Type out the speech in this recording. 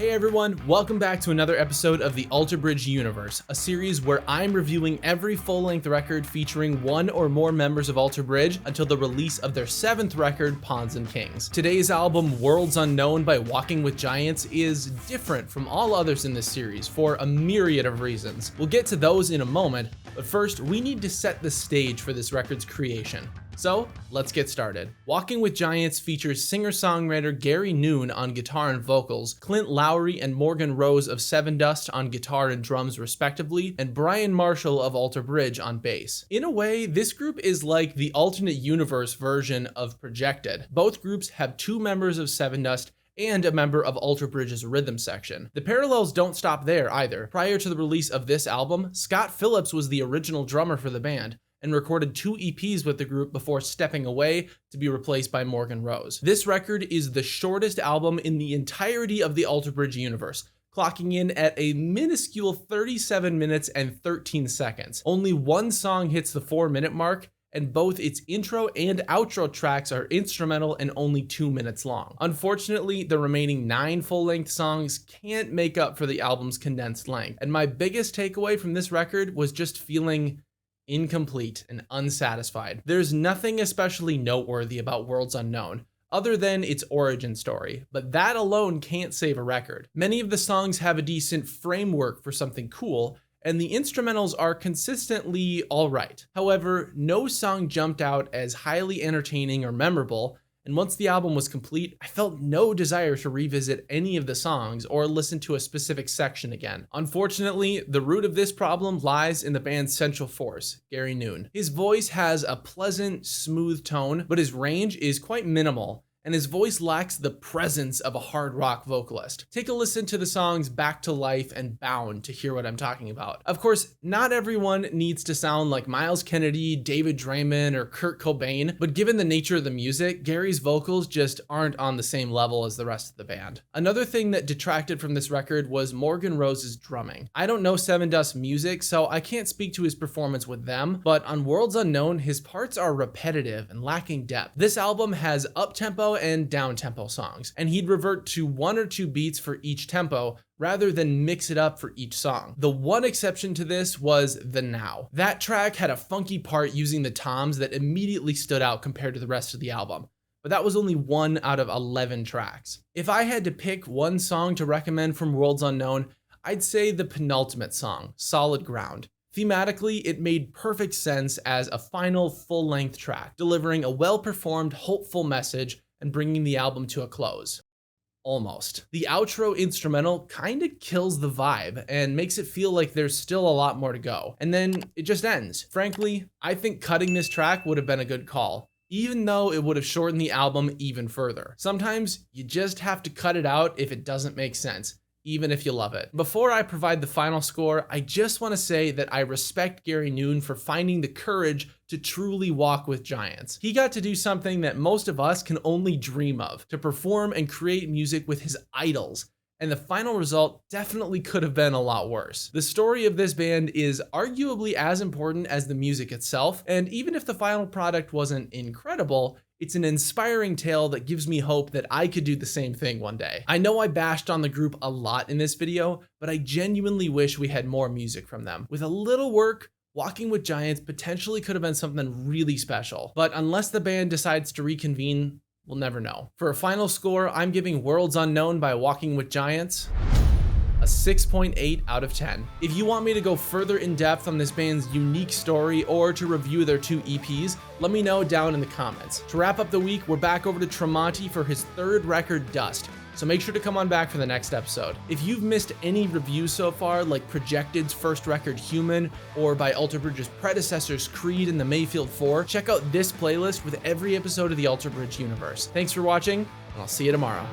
Hey everyone, welcome back to another episode of the Alter Bridge Universe, a series where I'm reviewing every full-length record featuring one or more members of Alter Bridge until the release of their 7th record, Pawns and Kings. Today's album, Worlds Unknown by Walking with Giants, is different from all others in this series for a myriad of reasons. We'll get to those in a moment, but first we need to set the stage for this record's creation. So let's get started. Walking with Giants features singer-songwriter Gary Noon on guitar and vocals, Clint Lowry and Morgan Rose of Sevendust on guitar and drums respectively, and Brian Marshall of Alter Bridge on bass. In a way, this group is like the alternate universe version of Projected. Both groups have 2 members of Sevendust and a member of Alter Bridge's rhythm section. The parallels don't stop there either. Prior to the release of this album, Scott Phillips was the original drummer for the band, and recorded 2 EPs with the group before stepping away to be replaced by Morgan Rose. This record is the shortest album in the entirety of the Alter Bridge universe, clocking in at a minuscule 37 minutes and 13 seconds. Only one song hits the 4-minute mark, and both its intro and outro tracks are instrumental and only 2 minutes long. Unfortunately, the remaining 9 full-length songs can't make up for the album's condensed length, and my biggest takeaway from this record was just feeling incomplete and unsatisfied. There's nothing especially noteworthy about Worlds Unknown, other than its origin story, but that alone can't save a record. Many of the songs have a decent framework for something cool, and the instrumentals are consistently alright. However, no song jumped out as highly entertaining or memorable, and once the album was complete, I felt no desire to revisit any of the songs or listen to a specific section again. Unfortunately, the root of this problem lies in the band's central force, Gary Noon. His voice has a pleasant, smooth tone, but his range is quite minimal, and his voice lacks the presence of a hard rock vocalist. Take a listen to the songs Back to Life and Bound to hear what I'm talking about. Of course, not everyone needs to sound like Miles Kennedy, David Draymond, or Kurt Cobain, but given the nature of the music, Gary's vocals just aren't on the same level as the rest of the band. Another thing that detracted from this record was Morgan Rose's drumming. I don't know Sevendust music, so I can't speak to his performance with them, but on Worlds Unknown, his parts are repetitive and lacking depth. This album has up-tempo and down-tempo songs, and he'd revert to 1 or 2 beats for each tempo rather than mix it up for each song. The one exception to this was The Now. That track had a funky part using the toms that immediately stood out compared to the rest of the album, but that was only 1 out of 11 tracks. If I had to pick one song to recommend from Worlds Unknown, I'd say the penultimate song, Solid Ground. Thematically, it made perfect sense as a final full-length track, delivering a well-performed, hopeful message and bringing the album to a close. Almost. The outro instrumental kinda kills the vibe and makes it feel like there's still a lot more to go. And then it just ends. Frankly, I think cutting this track would have been a good call, even though it would have shortened the album even further. Sometimes you just have to cut it out if it doesn't make sense, even if you love it. Before I provide the final score, I just want to say that I respect Gary Noon for finding the courage to truly walk with giants. He got to do something that most of us can only dream of, to perform and create music with his idols. And the final result definitely could have been a lot worse. The story of this band is arguably as important as the music itself, and even if the final product wasn't incredible, it's an inspiring tale that gives me hope that I could do the same thing one day. I know I bashed on the group a lot in this video, but I genuinely wish we had more music from them. With a little work, Walking with Giants potentially could have been something really special, but unless the band decides to reconvene, we'll never know. For a final score, I'm giving Worlds Unknown by Walking with Giants a 6.8 out of 10. If you want me to go further in depth on this band's unique story or to review their 2 EPs, let me know down in the comments. To wrap up the week, we're back over to Tremonti for his 3rd record, Dust. So make sure to come on back for the next episode. If you've missed any reviews so far, like Projected's first record, Human, or by Alter Bridge's predecessors, Creed and the Mayfield 4, check out this playlist with every episode of the Alter Bridge universe. Thanks for watching, and I'll see you tomorrow.